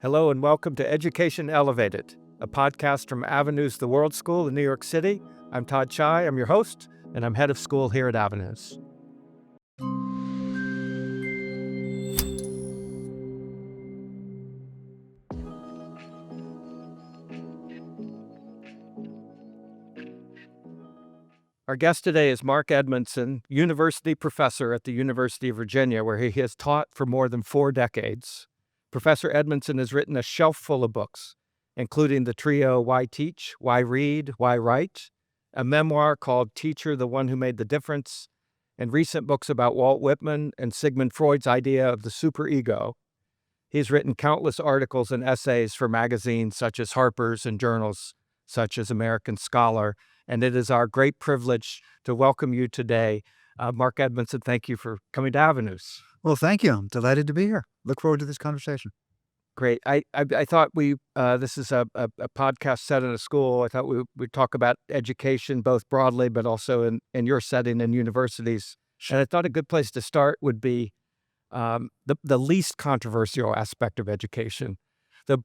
Hello and welcome to Education Elevated, a podcast from Avenues The World School in New York City. I'm Todd Shy, I'm your host, and I'm head of school here at Avenues. Our guest today is Mark Edmundson, university professor at the University of Virginia, where he has taught for more than 4 decades. Professor Edmundson has written a shelf full of books, including the trio Why Teach, Why Read, Why Write, a memoir called Teacher, the One Who Made the Difference, and recent books about Walt Whitman and Sigmund Freud's idea of the superego. He's written countless articles and essays for magazines such as Harper's and journals such as American Scholar, and it is our great privilege to welcome you today. Mark Edmundson, thank you for coming to Avenues. Well, thank you. I'm delighted to be here. Look forward to this conversation. Great. I thought this is a podcast set in a school. I thought we'd talk about education both broadly, but also in your setting in universities. And I thought a good place to start would be the least controversial aspect of education.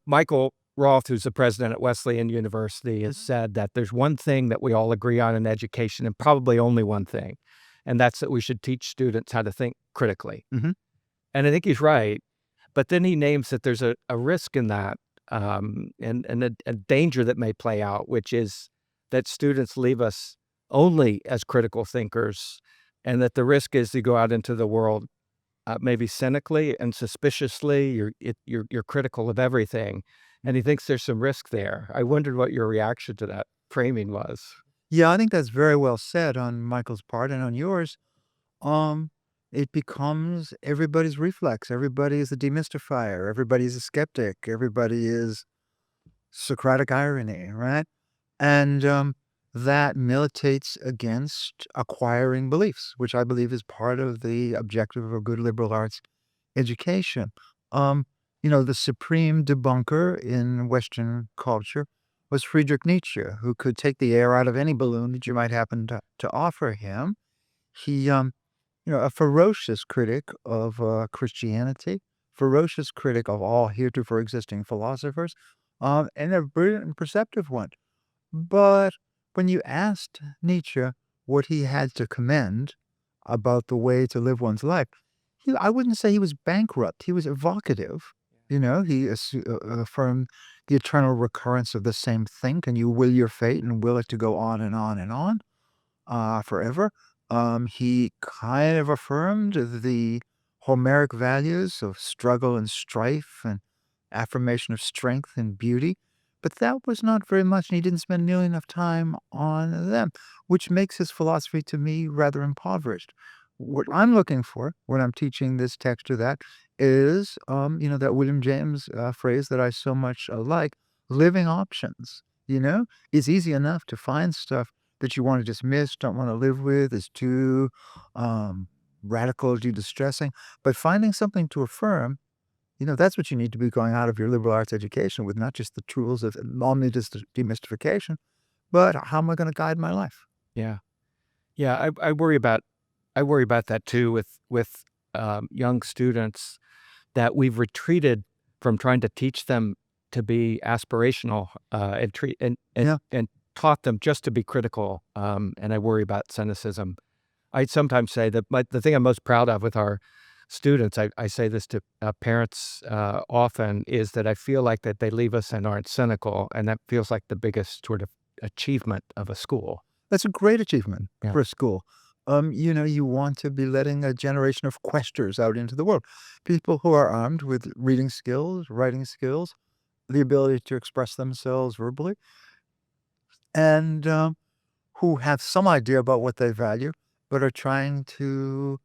Michael Roth, who's the president at Wesleyan University, has said that there's one thing that we all agree on in education, and probably only one thing, and that's that we should teach students how to think critically. Mm-hmm. And I think he's right. But then he names that there's a risk in that and a danger that may play out, which is that students leave us only as critical thinkers, and that the risk is you go out into the world maybe cynically and suspiciously. You're critical of everything, and he thinks there's some risk there. I wondered what your reaction to that framing was. Yeah, I think that's very well said on Michael's part and on yours. It becomes everybody's reflex. Everybody is a demystifier. Everybody is a skeptic. Everybody is Socratic irony, right? And that militates against acquiring beliefs, which I believe is part of the objective of a good liberal arts education. The supreme debunker in Western culture was Friedrich Nietzsche, who could take the air out of any balloon that you might happen to offer him. He, a ferocious critic of Christianity, ferocious critic of all heretofore existing philosophers, and a brilliant and perceptive one. But when you asked Nietzsche what he had to commend about the way to live one's life, I wouldn't say he was bankrupt. He was evocative. He affirmed the eternal recurrence of the same thing. Can you will your fate and will it to go on and on and on forever? He kind of affirmed the Homeric values of struggle and strife and affirmation of strength and beauty. But that was not very much, and he didn't spend nearly enough time on them, which makes his philosophy to me rather impoverished. What I'm looking for when I'm teaching this text or that is, that William James phrase that I so much like, living options. It's easy enough to find stuff that you want to dismiss, don't want to live with, is too radical, too distressing. But finding something to affirm, that's what you need to be going out of your liberal arts education with, not just the tools of demystification, but how am I going to guide my life? Yeah. I worry about that too with young students, that we've retreated from trying to teach them to be aspirational and taught them just to be critical. And I worry about cynicism. I sometimes say that the thing I'm most proud of with our students, I say this to parents often, is that I feel like that they leave us and aren't cynical, and that feels like the biggest sort of achievement of a school. That's a great achievement for a school. You want to be letting a generation of questers out into the world, people who are armed with reading skills, writing skills, the ability to express themselves verbally, and who have some idea about what they value, but are trying to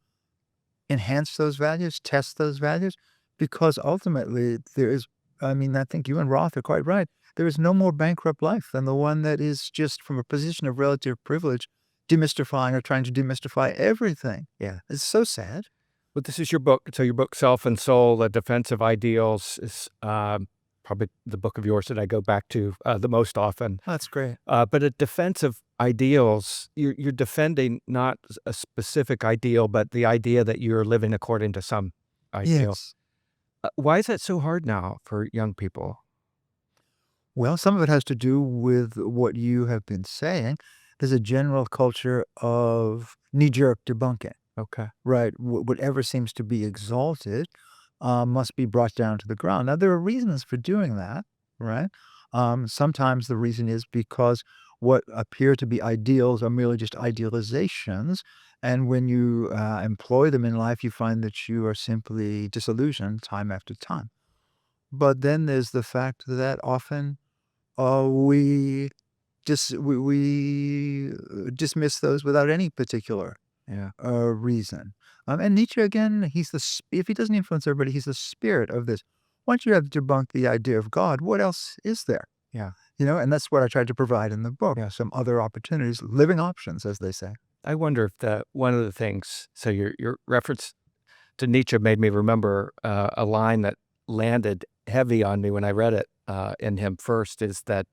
enhance those values, test those values, because ultimately I think you and Roth are quite right. There is no more bankrupt life than the one that is just from a position of relative privilege, demystifying or trying to demystify everything. Yeah. It's so sad. But this is your book. So your book, Self and Soul, A Defense of Ideals, is probably the book of yours that I go back to the most often. That's great. But a defense of ideals, you're defending not a specific ideal, but the idea that you're living according to some ideal. Yes. Why is that so hard now for young people? Well, some of it has to do with what you have been saying. There's a general culture of knee-jerk debunking, Okay. right? Whatever seems to be exalted must be brought down to the ground. Now, there are reasons for doing that, right? Sometimes the reason is because what appear to be ideals are merely just idealizations. And when you employ them in life, you find that you are simply disillusioned time after time. But then there's the fact that often we dismiss those without any particular Yeah. reason. And Nietzsche, again, if he doesn't influence everybody, he's the spirit of this. Once you have debunked the idea of God, what else is there? Yeah. And that's what I tried to provide in the book. Yeah. Some other opportunities, living options, as they say. I wonder if one of the things, so your reference to Nietzsche made me remember a line that landed heavy on me when I read it in him first, is that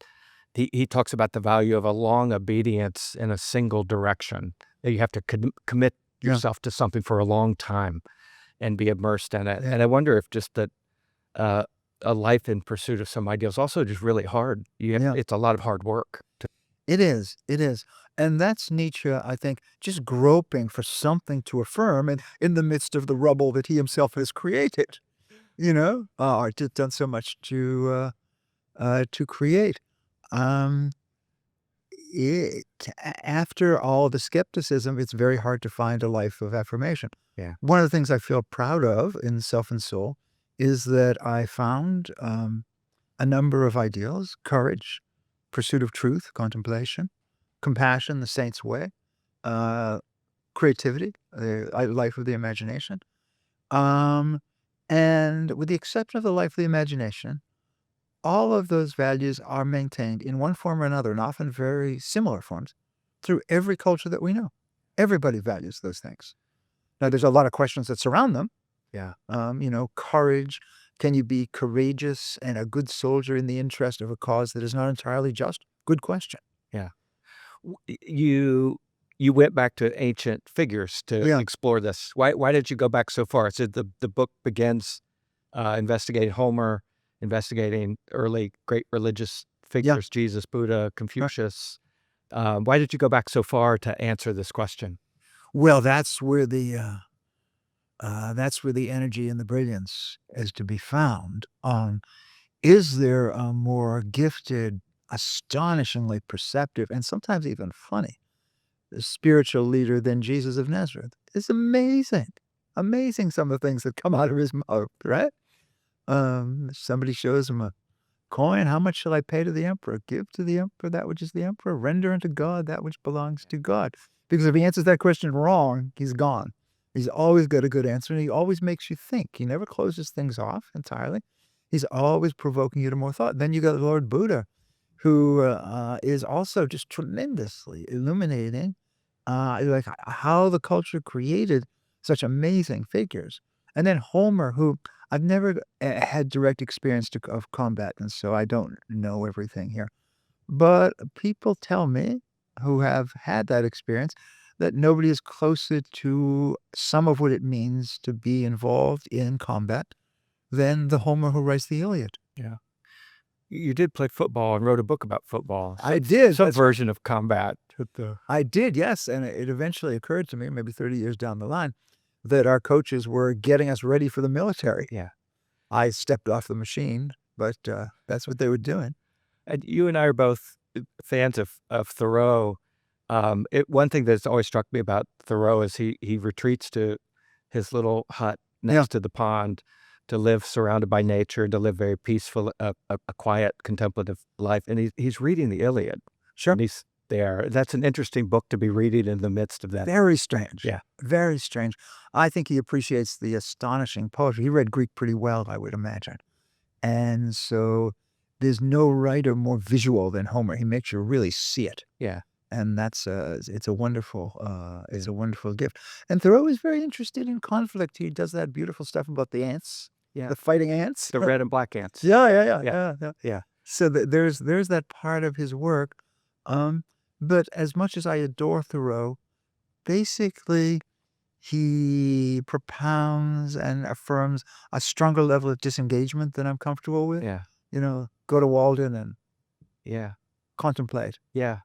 he talks about the value of a long obedience in a single direction. That you have to commit Yeah. yourself to something for a long time and be immersed in it. Yeah. And I wonder if just that uh, a life in pursuit of some ideals also just really hard. Yeah. It's a lot of hard work. It is. It is. And that's Nietzsche, I think, just groping for something to affirm in the midst of the rubble that he himself has created, or just done so much to create. Um, it, After all the skepticism, it's very hard to find a life of affirmation. Yeah. One of the things I feel proud of in Self and Soul is that I found a number of ideals: courage, pursuit of truth, contemplation, compassion, the saint's way, uh, creativity, life of the imagination. Um, and with the exception of the life of the imagination, all of those values are maintained in one form or another, and often very similar forms, through every culture that we know. Everybody values those things. Now, there's a lot of questions that surround them. Yeah. Courage. Can you be courageous and a good soldier in the interest of a cause that is not entirely just? Good question. Yeah. You went back to ancient figures to Yeah. explore this. Why did you go back so far? So the book begins investigating Homer, investigating early great religious Yeah. figures, Jesus, Buddha, Right. Confucius. Why did you go back so far to answer this question? Well, that's where the energy and the brilliance is to be found. Is there a more gifted, astonishingly perceptive, and sometimes even funny spiritual leader than Jesus of Nazareth? It's amazing. Amazing some of the things that come out of his mouth, right? Somebody shows him a coin. How much shall I pay to the emperor? Give to the emperor that which is the emperor. Render unto God that which belongs to God. Because if he answers that question wrong, he's gone. He's always got a good answer, and he always makes you think. He never closes things off entirely. He's always provoking you to more thought. Then you got Lord Buddha, who is also just tremendously illuminating, like how the culture created such amazing figures. And then Homer, who I've never had direct experience of combat, and so I don't know everything here. But people tell me who have had that experience that nobody is closer to some of what it means to be involved in combat than the Homer who writes the Iliad. Yeah. You did play football and wrote a book about football. I did. Some That's right. version of combat. I did, yes. And it eventually occurred to me, maybe 30 years down the line, that our coaches were getting us ready for the military. Yeah. I stepped off the machine, but that's what they were doing. And you and I are both fans of Thoreau. One thing that's always struck me about Thoreau is he retreats to his little hut Yeah, next to the pond to live surrounded by nature, to live very peaceful, a quiet, contemplative life. And he's reading the Iliad. sure. And he's there. That's an interesting book to be reading in the midst of that. Very strange. Yeah. Very strange. I think he appreciates the astonishing poetry. He read Greek pretty well, I would imagine. And so there's no writer more visual than Homer. He makes you really see it. Yeah. And it's a wonderful gift. And Thoreau is very interested in conflict. He does that beautiful stuff about the ants, Yeah. the fighting ants. The red and black ants. Yeah, yeah, yeah, Yeah. yeah, yeah. Yeah. So there's that part of his work. But as much as I adore Thoreau, basically He propounds and affirms a stronger level of disengagement than I'm comfortable with. Yeah. Go to Walden and Yeah. contemplate. Yeah.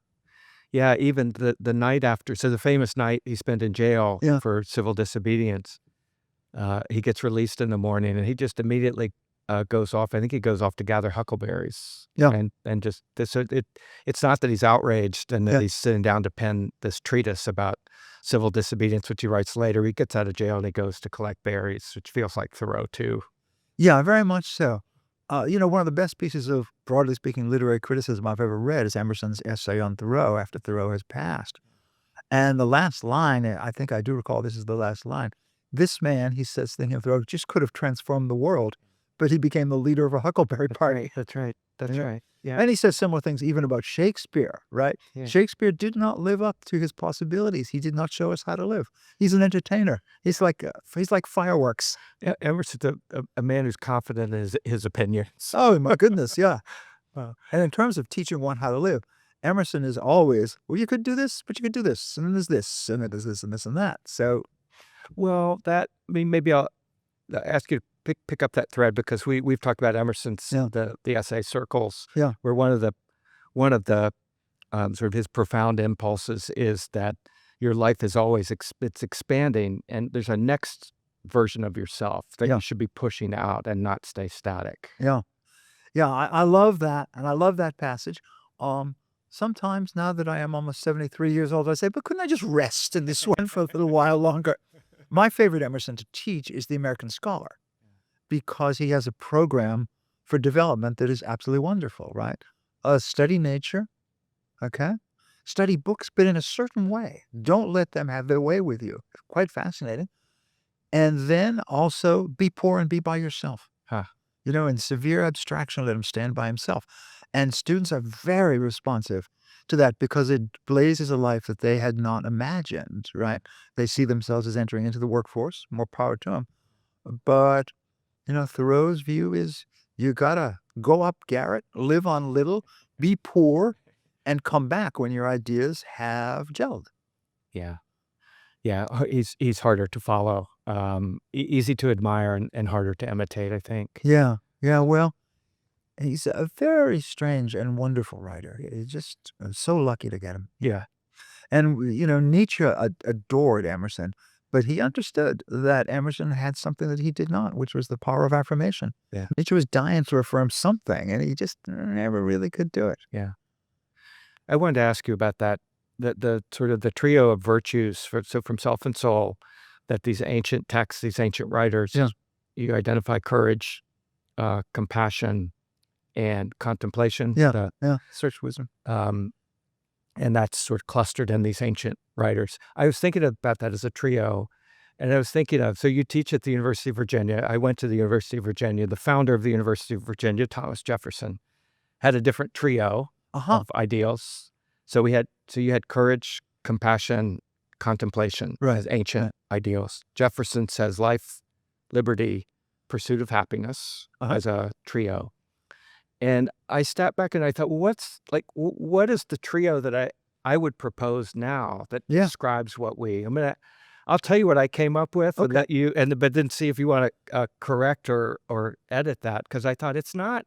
Yeah. Even the night after, so the famous night he spent in jail Yeah. for civil disobedience, he gets released in the morning and he just immediately goes off. I think he goes off to gather huckleberries. Yeah. And just this, so it's not that he's outraged and that Yeah. he's sitting down to pen this treatise about civil disobedience, which he writes later. He gets out of jail and he goes to collect berries, which feels like Thoreau too. Yeah, very much so. One of the best pieces of, broadly speaking, literary criticism I've ever read is Emerson's essay on Thoreau after Thoreau has passed. And the last line, I think I do recall this is the last line. This man, he says, thinking of Thoreau, just could have transformed the world, but he became the leader of a huckleberry party. That's right. That's Yeah. right. Yeah. And he says similar things even about Shakespeare, right? Yeah. Shakespeare did not live up to his possibilities. He did not show us how to live. He's an entertainer. He's like fireworks. Emerson's a man who's confident in his opinions. Oh, my goodness, yeah. And in terms of teaching one how to live, Emerson is always, well, you could do this, but you could do this, and then there's this, and then there's this, and this, and that. So, Well, maybe I'll ask you to pick up that thread because we've talked about Emerson's Yeah. the essay circles. Yeah. Where one of the sort of his profound impulses is that your life is always it's expanding, and there's a next version of yourself that Yeah. you should be pushing out and not stay static. yeah. Yeah, I love that, and I love that passage. Sometimes now that I am almost 73 years old, I say, but couldn't I just rest in this one for a little while longer? My favorite Emerson to teach is The American Scholar because he has a program for development that is absolutely wonderful, right? Study nature, okay? Study books, but in a certain way. Don't let them have their way with you. Quite fascinating. And then also be poor and be by yourself. Huh. In severe abstraction, let him stand by himself. And students are very responsive to that because it blazes a life that they had not imagined, right? They see themselves as entering into the workforce, more power to them. But, Thoreau's view is you gotta go up garret, live on little, be poor, and come back when your ideas have gelled. Yeah. Yeah. He's harder to follow, easy to admire and harder to imitate, I think. Yeah, well, he's a very strange and wonderful writer. It's just so lucky to get him. Yeah. And, Nietzsche adored Emerson, but he understood that Emerson had something that he did not, which was the power of affirmation. Yeah. Nietzsche was dying to affirm something, and he just never really could do it. Yeah. I wanted to ask you about that, the sort of the trio of virtues from Self and Soul that these ancient texts, these ancient writers, Yeah. you identify courage, compassion, and contemplation. Yeah. Search wisdom. And that's sort of clustered in these ancient writers. I was thinking about that as a trio, and I was thinking so you teach at the University of Virginia. I went to the University of Virginia. The founder of the University of Virginia, Thomas Jefferson, had a different trio of ideals. So you had courage, compassion, contemplation as ancient ideals. Jefferson says life, liberty, pursuit of happiness as a trio. And I stepped back and I thought, well, what is the trio that I would propose now that describes what I'll tell you what I came up with, Okay. but then see if you want to correct or edit that, because I thought it's not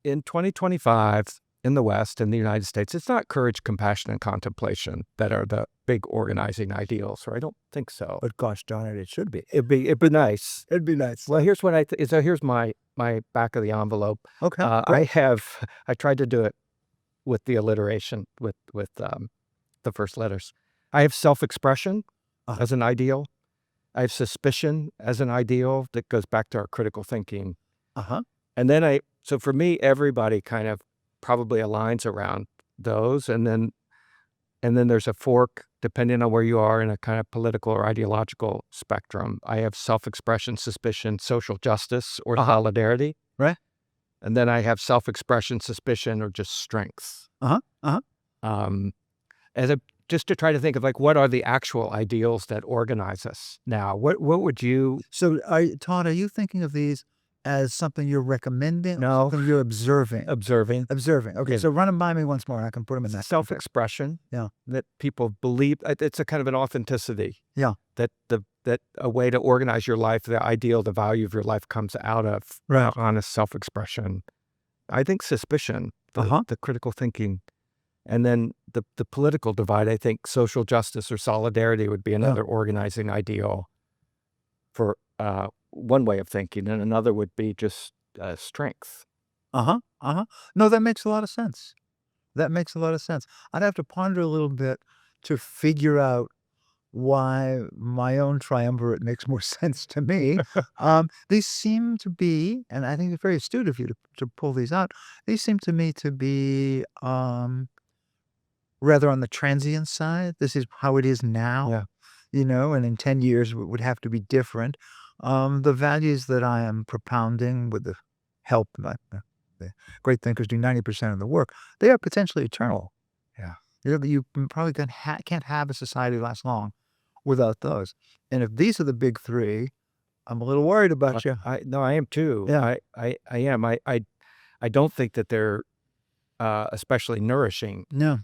in 2025 in the West, in the United States, it's not courage, compassion, and contemplation that are the big organizing ideals, or I don't think so. But gosh darn it, it should be. It'd be nice. It'd be nice. Well, here's what so here's my back of the envelope. Okay. I tried to do it with the alliteration with the first letters. I have self-expression as an ideal. I have suspicion as an ideal that goes back to our critical thinking. And then so for me, everybody kind of probably aligns around those, and then there's a fork depending on where you are in a kind of political or ideological spectrum. I have self-expression, suspicion, social justice, or solidarity. Right. And then I have self-expression, suspicion, or just strength. Just to try to think of what are the actual ideals that organize us now? What would you? So, Todd, are you thinking of these as something you're recommending? No. Something you're observing? Observing. Observing. Okay, Yeah. so run them by me once more. I can put them in that context. Self-expression. Yeah. That people believe it's a kind of an authenticity. Yeah. That a way to organize your life, the ideal, the value of your life comes out of Right. honest self-expression. I think suspicion, the critical thinking, and then the political divide. I think social justice or solidarity would be another organizing ideal for one way of thinking, and another would be just strength. No, that makes a lot of sense. That makes a lot of sense. I'd have to ponder a little bit to figure out why my own triumvirate makes more sense to me. These seem to be, and I think it's very astute of you to pull these out. These seem to me to be rather on the transient side. This is how it is now, Yeah. and in 10 years it would have to be different. The values that I am propounding with the help that the great thinkers do 90% of the work, they are potentially eternal. Yeah. You probably can't have a society last long without those. And if these are the big three, I'm a little worried about you. I am too. Yeah. I am. I don't think that they're especially nourishing. No.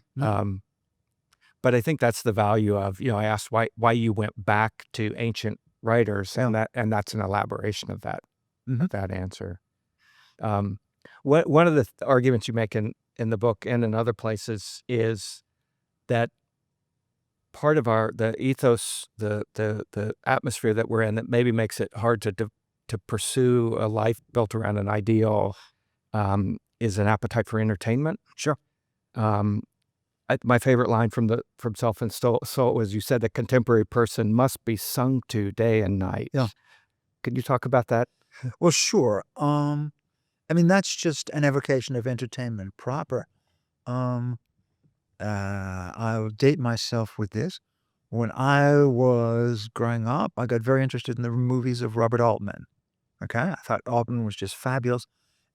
But I think that's the value of, I asked why you went back to ancient writers, and that's an elaboration of that answer. One of the arguments you make in the book and in other places is that part of the ethos, the atmosphere that we're in, that maybe makes it hard to pursue a life built around an ideal, is an appetite for entertainment. Sure. My favorite line from Self and Soul was, you said the contemporary person must be sung to day and night. Yeah. Could you talk about that? Well, sure. I mean, that's just an evocation of entertainment proper. I'll date myself with this. When I was growing up, I got very interested in the movies of Robert Altman. Okay, I thought Altman was just fabulous.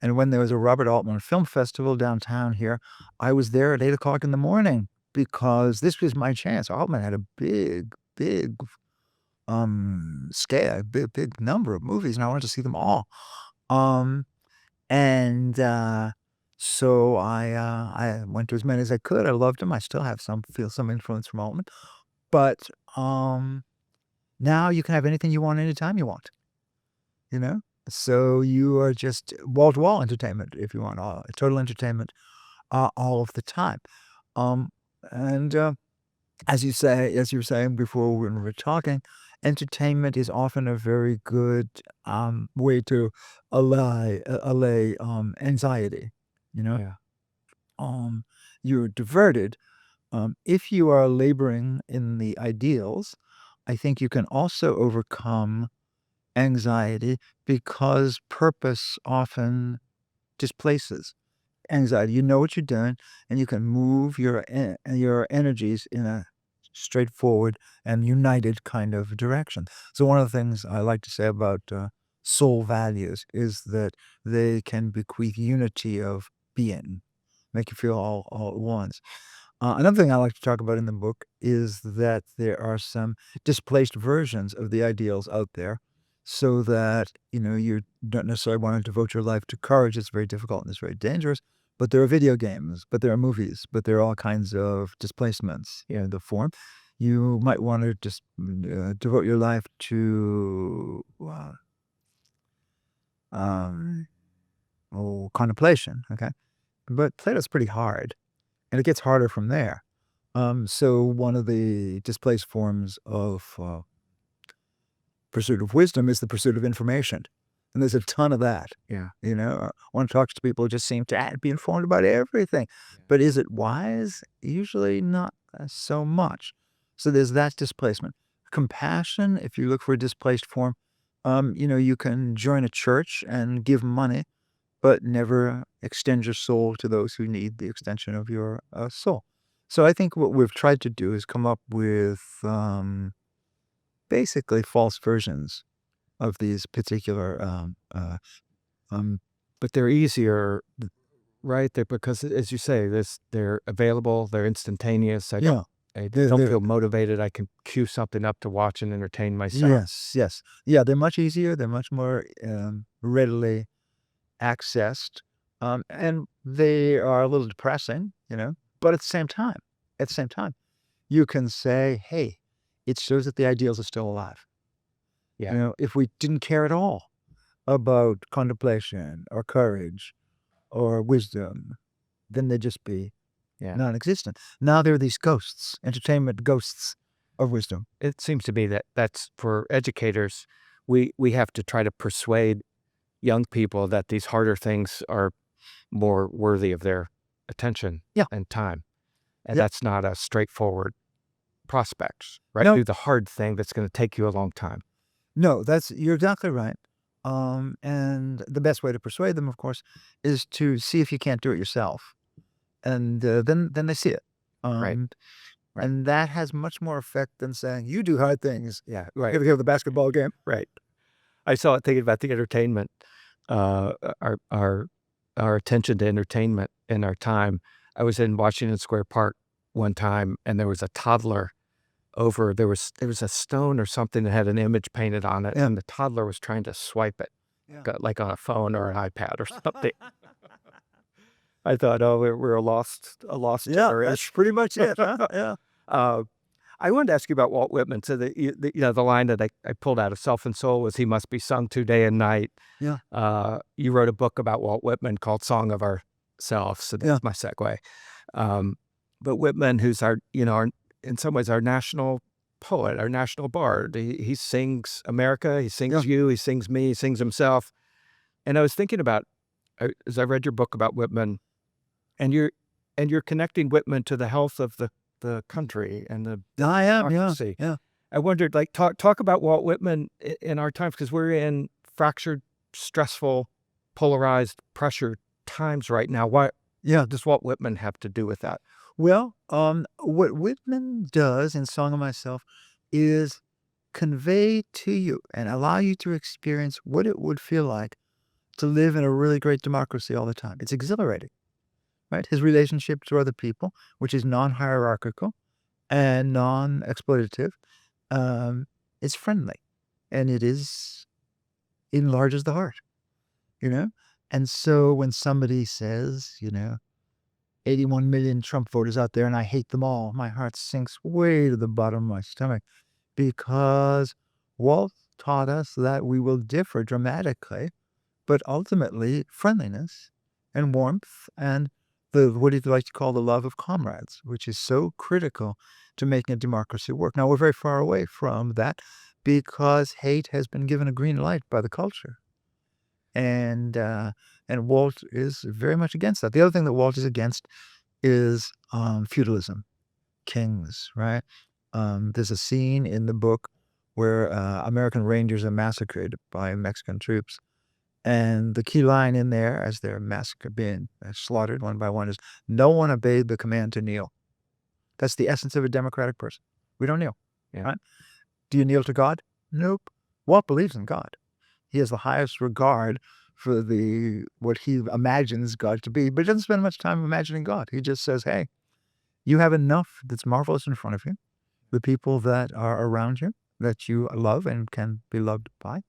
And when there was a Robert Altman Film Festival downtown here, I was there at 8 o'clock in the morning because this was my chance. Altman had a big scale, big number of movies, and I wanted to see them all. And so I went to as many as I could. I loved them. I still feel some influence from Altman. But now you can have anything you want anytime you want. So you are just wall-to-wall entertainment if you want, total entertainment all of the time. And as you were saying before when we were talking, entertainment is often a very good way to allay anxiety. Yeah. You're diverted. If you are laboring in the ideals, I think you can also overcome anxiety because purpose often displaces anxiety. You know what you're doing, and you can move your energies in a straightforward and united kind of direction. So one of the things I like to say about soul values is that they can bequeath unity of being, make you feel all at once. Another thing I like to talk about in the book is that there are some displaced versions of the ideals out there, so that, you don't necessarily want to devote your life to courage. It's very difficult and it's very dangerous. But there are video games, but there are movies, but there are all kinds of displacements in the form. You might want to just devote your life to contemplation, okay? But Plato's pretty hard, and it gets harder from there. So one of the displaced forms of pursuit of wisdom is the pursuit of information. And there's a ton of that. Yeah. One talks to people who just seem to be informed about everything. But is it wise? Usually not so much. So there's that displacement. Compassion, if you look for a displaced form, you can join a church and give money, but never extend your soul to those who need the extension of your soul. So I think what we've tried to do is come up with basically false versions of these particular But they're easier, right? Because as you say, they're available, they're instantaneous. Yeah. I They're, don't they're, feel motivated. I can cue something up to watch and entertain myself. yes. Yeah, they're much easier. They're much more readily accessed. And they are a little depressing, but at the same time, you can say, hey, it shows that the ideals are still alive. Yeah. If we didn't care at all about contemplation or courage or wisdom, then they'd just be Yeah. non-existent. Now there are these ghosts, entertainment ghosts of wisdom. It seems to be that that's for educators. We have to try to persuade young people that these harder things are more worthy of their attention Yeah. and time. And Yeah. that's not a straightforward prospect, right? No, Do the hard thing that's going to take you a long time. no, you're exactly right. And the best way to persuade them, of course, is to see if you can't do it yourself. And then they see it. Right. Right. And that has much more effect than saying, you do hard things. Yeah. You Right. ever hear of the basketball game? Right. I saw it thinking about the entertainment, uh, our, our, our attention to entertainment in our time. I was in Washington Square Park one time and there was a toddler there was a stone or something that had an image painted on it, Yeah. and the toddler was trying to swipe it, like on a phone or an iPad or something. I thought, oh, we're a lost Yeah, generation. that's pretty much it. Huh? Yeah. Uh, I wanted to ask you about Walt Whitman. So the line that I pulled out of Self and Soul was, "He must be sung to day and night." Yeah. You wrote a book about Walt Whitman called Song of Ourselves. So that's Yeah. my segue. But Whitman, who's our in some ways our national poet, our national bard. He sings America, he sings you, he sings me, he sings himself. And I was thinking about, as I read your book about Whitman, and you're connecting Whitman to the health of the country and the I am. Yeah. democracy. Yeah. I wondered, like, talk about Walt Whitman in our times, because we're in fractured, stressful, polarized, pressured times right now. What Yeah. does Walt Whitman have to do with that? Well, what Whitman does in Song of Myself is convey to you and allow you to experience what it would feel like to live in a really great democracy all the time. It's exhilarating, right? His relationship to other people, which is non-hierarchical and non-exploitative, is friendly, and enlarges the heart, you know? And so when somebody says, 81 million Trump voters out there and I hate them all, my heart sinks way to the bottom of my stomach, because Walt taught us that we will differ dramatically, but ultimately friendliness and warmth and what he'd like to call the love of comrades, which is so critical to making a democracy work. Now, we're very far away from that because hate has been given a green light by the culture. And Walt is very much against that. The other thing that Walt is against is feudalism, kings, right? There's a scene in the book where American rangers are massacred by Mexican troops. And the key line in there, as they're being slaughtered one by one, is, "No one obeyed the command to kneel." That's the essence of a democratic person. We don't kneel. Yeah. Right? Do you kneel to God? Nope. Walt believes in God. He has the highest regard for what he imagines God to be, but he doesn't spend much time imagining God. He just says, hey, you have enough that's marvelous in front of you, the people that are around you, that you love and can be loved by.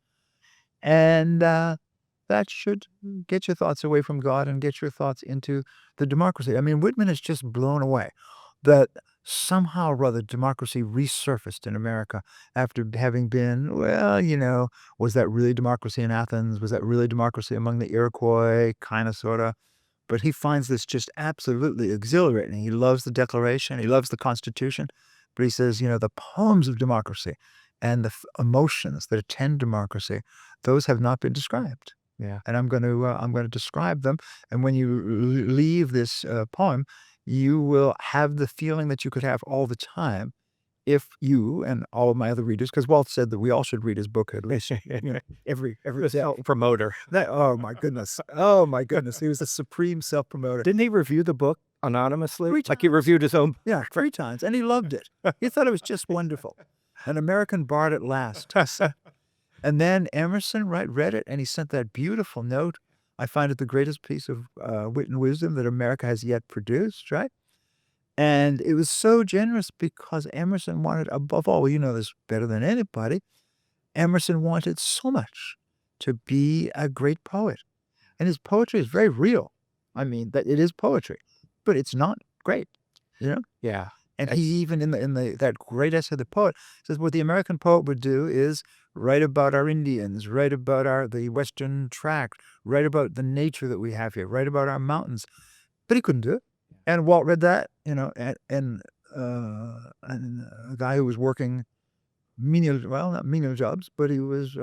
And that should get your thoughts away from God and get your thoughts into the democracy. I mean, Whitman is just blown away that somehow or other democracy resurfaced in America after having been, was that really democracy in Athens? Was that really democracy among the Iroquois? Kind of, sort of. But he finds this just absolutely exhilarating. He loves the Declaration. He loves the Constitution. But he says, the poems of democracy and the emotions that attend democracy, those have not been described. Yeah. And I'm going to describe them. And when you leave this poem, you will have the feeling that you could have all the time if you and all of my other readers, because Walt said that we all should read his book at least every The day. self-promoter. Oh my goodness! Oh my goodness! He was the supreme self-promoter. Didn't he review the book anonymously? 3 Like he reviewed his own? Yeah, 3 times, and he loved it. He thought it was just wonderful. An American bard at last. And then Emerson, right, read it, and he sent that beautiful note. I find it the greatest piece of wit and wisdom that America has yet produced, right? And it was so generous because Emerson wanted, above all, well, you know this better than anybody, Emerson wanted so much to be a great poet. And his poetry is very real. I mean, that it is poetry, but it's not great, you know? Yeah. And he even in that great essay, The Poet, says what the American poet would do is write about our Indians, write about the Western tract, write about the nature that we have here, write about our mountains. But he couldn't do it. And Walt read that, and a guy who was working menial, well, not menial jobs, but he was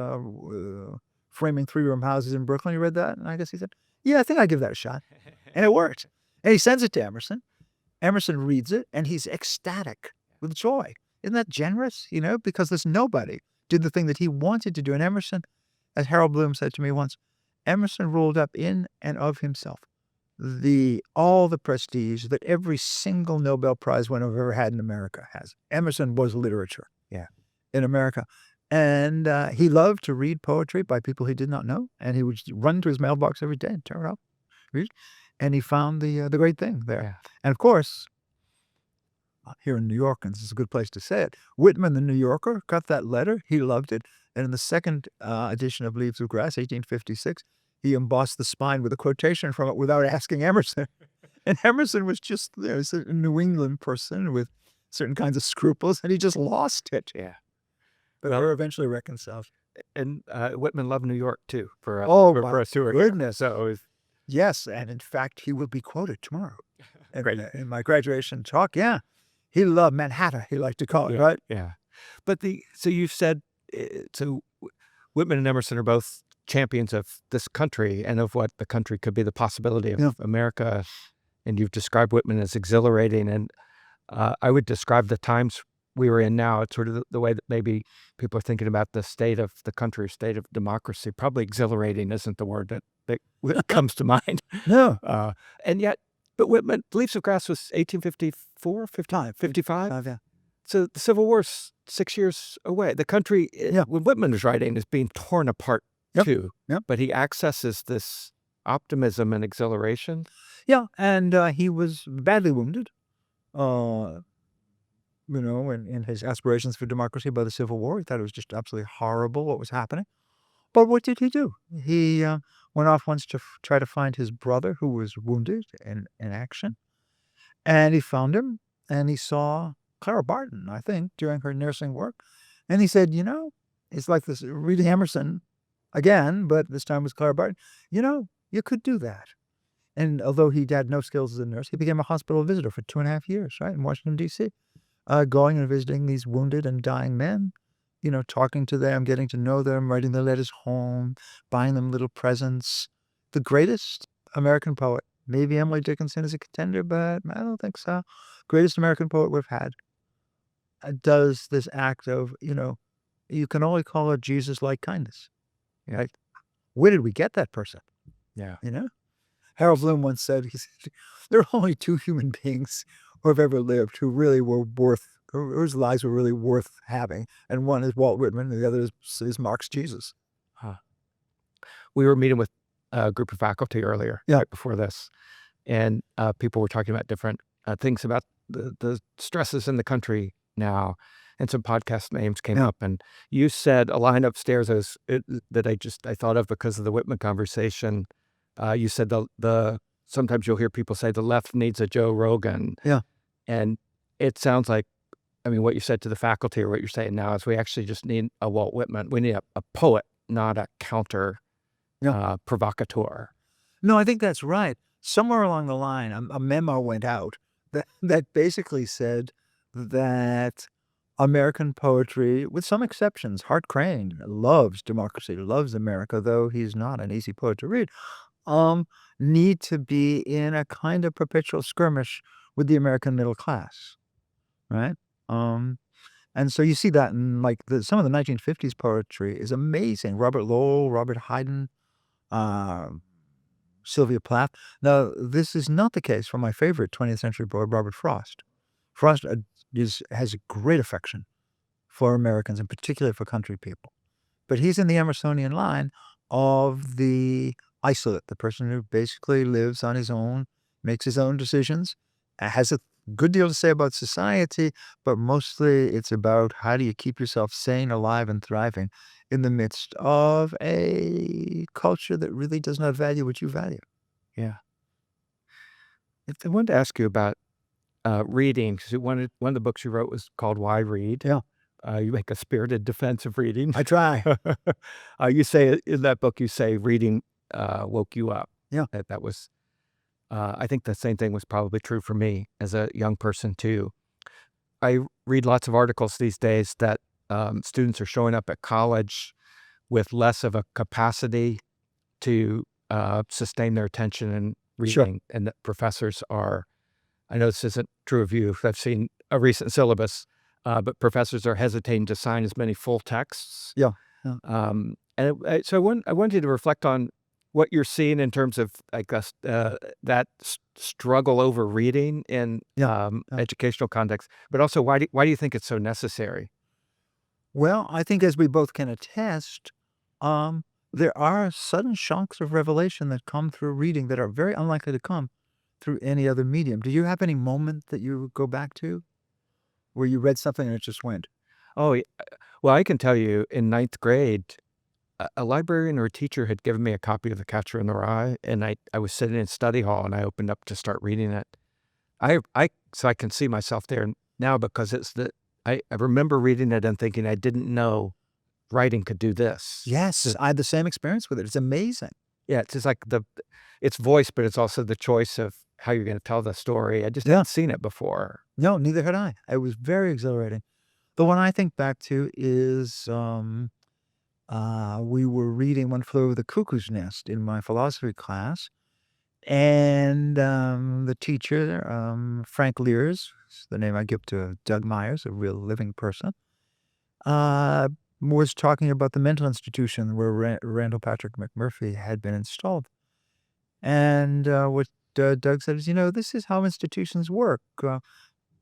framing three-room houses in Brooklyn. He read that, and I guess he said, "Yeah, I think I'll give that a shot." And it worked. And he sends it to Emerson. Emerson reads it, and he's ecstatic with joy. Isn't that generous? Because there's nobody did the thing that he wanted to do. And Emerson, as Harold Bloom said to me once, Emerson rolled up in and of himself all the prestige that every single Nobel Prize winner we've ever had in America has. Emerson was literature. Yeah. In America. And he loved to read poetry by people he did not know. And he would run to his mailbox every day and tear it up, read. And he found the great thing there. Yeah. And of course, here in New York, and this is a good place to say it, Whitman, the New Yorker, got that letter. He loved it. And in the second edition of Leaves of Grass, 1856, he embossed the spine with a quotation from it without asking Emerson. And Emerson was just a New England person with certain kinds of scruples, and he just lost it. Yeah. But they were eventually reconciled. And Whitman loved New York too for my us who are goodness. So it was, Yes, and in fact, he will be quoted tomorrow Great. in my graduation talk. Yeah, he loved Manhattan. He liked to call it, Yeah. right? Yeah. But so you've said, Whitman and Emerson are both champions of this country and of what the country could be, the possibility of Yeah. America. And you've described Whitman as exhilarating. And I would describe the times we were in now. It's sort of the way that maybe people are thinking about the state of the country, state of democracy. Probably exhilarating isn't the word that comes to mind. No. And yet, but Whitman, Leaves of Grass was 1854, 55? Yeah. So the Civil War's 6 years away. The country, when Whitman is writing, is being torn apart too. Yep. But he accesses this optimism and exhilaration. Yeah, and he was badly wounded, in his aspirations for democracy by the Civil War. He thought it was just absolutely horrible what was happening. But what did he do? He went off once to try to find his brother who was wounded in action. And he found him, and he saw Clara Barton, I think, during her nursing work. And he said, it's like this, reading Emerson again, but this time with Clara Barton, you could do that. And although he had no skills as a nurse, he became a hospital visitor for 2.5 years, right, in Washington, D.C., going and visiting these wounded and dying men, talking to them, getting to know them, writing their letters home, buying them little presents. The greatest American poet, maybe Emily Dickinson is a contender, but I don't think so. Greatest American poet we've had does this act of, you can only call it Jesus-like kindness. Right? Where did we get that person? Yeah. Harold Bloom once said, there are only two human beings who have ever lived who really were whose lives were really worth having. And one is Walt Whitman, and the other is Mark's Jesus. Huh. We were meeting with a group of faculty earlier, right before this, and people were talking about different things about the stresses in the country now, and some podcast names came up, and you said a line upstairs that I thought of because of the Whitman conversation. You said sometimes you'll hear people say the left needs a Joe Rogan. Yeah. And it sounds like, what you said to the faculty or what you're saying now is we actually just need a Walt Whitman. We need a poet, not a counter provocateur. No, I think that's right. Somewhere along the line, a memo went out that basically said that American poetry, with some exceptions, Hart Crane loves democracy, loves America, though he's not an easy poet to read, need to be in a kind of perpetual skirmish with the American middle class, right? And so you see that in some of the 1950s poetry is amazing. Robert Lowell, Robert Hayden, Sylvia Plath. Now, this is not the case for my favorite 20th century poet, Robert Frost. Frost has a great affection for Americans, and particularly for country people. But he's in the Emersonian line of the isolate, the person who basically lives on his own, makes his own decisions, has good deal to say about society, but mostly it's about how do you keep yourself sane, alive, and thriving in the midst of a culture that really does not value what you value. Yeah. I wanted to ask you about reading, 'cause one of the books you wrote was called Why Read? Yeah, You make a spirited defense of reading. I try. You say in that book, you say reading, woke you up. Yeah, That was I think the same thing was probably true for me as a young person too. I read lots of articles these days that, students are showing up at college with less of a capacity to, sustain their attention in sure. reading, and that professors are I know this isn't true of you. I've seen a recent syllabus, but professors are hesitating to sign as many full texts. Yeah, yeah, So I want you to reflect on what you're seeing in terms of, I guess, that struggle over reading in yeah, yeah. educational context, but also why do you think it's so necessary? Well, I think as we both can attest, um, there are sudden shocks of revelation that come through reading that are very unlikely to come through any other medium. Do you have any moment that you go back to where you read something and it just went? Oh, well, I can tell you in ninth grade, a librarian or a teacher had given me a copy of The Catcher in the Rye, and I was sitting in study hall and I opened up to start reading it. So I can see myself there now because I remember reading it and thinking I didn't know writing could do this. Yes, I had the same experience with it. It's amazing. Yeah, it's just like it's voice, but it's also the choice of how you're gonna tell the story. I just Yeah. hadn't seen it before. No, neither had I. It was very exhilarating. The one I think back to is we were reading One Flew Over the Cuckoo's Nest in my philosophy class. And the teacher, Frank Lears, is the name I give to Doug Myers, a real living person, uh, was talking about the mental institution where Randall Patrick McMurphy had been installed. And what Doug said is, this is how institutions work.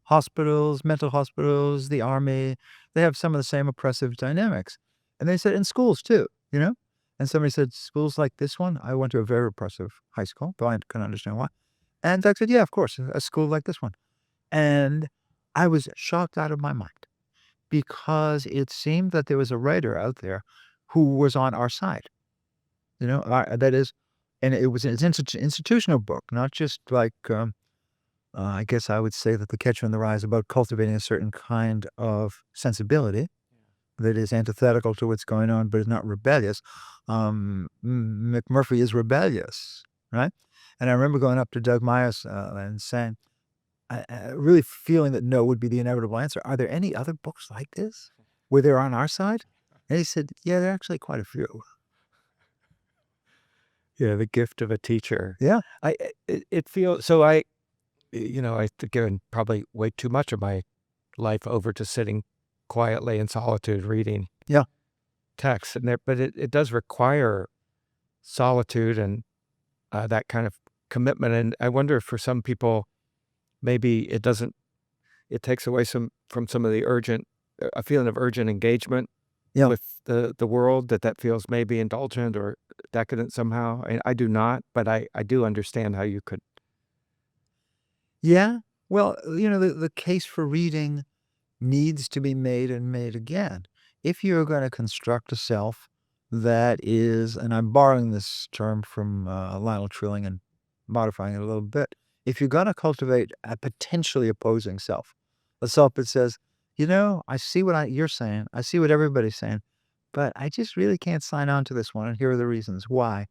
Hospitals, mental hospitals, the army, they have some of the same oppressive dynamics. And they said in schools too, you know? And somebody said, schools like this one, I went to a very oppressive high school, though I couldn't understand why. And Doug said, yeah, of course, a school like this one. And I was shocked out of my mind because it seemed that there was a writer out there who was on our side, that is, and it was an institutional book, not just like, I guess I would say that The Catcher in the Rye is about cultivating a certain kind of sensibility that is antithetical to what's going on, but is not rebellious. McMurphy is rebellious, right? And I remember going up to Doug Myers and saying, really feeling that no would be the inevitable answer. Are there any other books like this where they're on our side? And he said, yeah, there are actually quite a few. Yeah, the gift of a teacher. Yeah, It feels so I've given probably way too much of my life over to sitting quietly in solitude reading yeah. text, but it does require solitude and, that kind of commitment, and I wonder if for some people, maybe it takes away from some of the a feeling of urgent engagement Yeah. with the world, that feels maybe indulgent or decadent somehow. I do not, but I do understand how you could. Yeah. Well, the case for reading needs to be made and made again. If you're going to construct a self that is, and I'm borrowing this term from Lionel Trilling and modifying it a little bit, if you're going to cultivate a potentially opposing self, a self that says, I see what you're saying, I see what everybody's saying, but I just really can't sign on to this one, and here are the reasons why.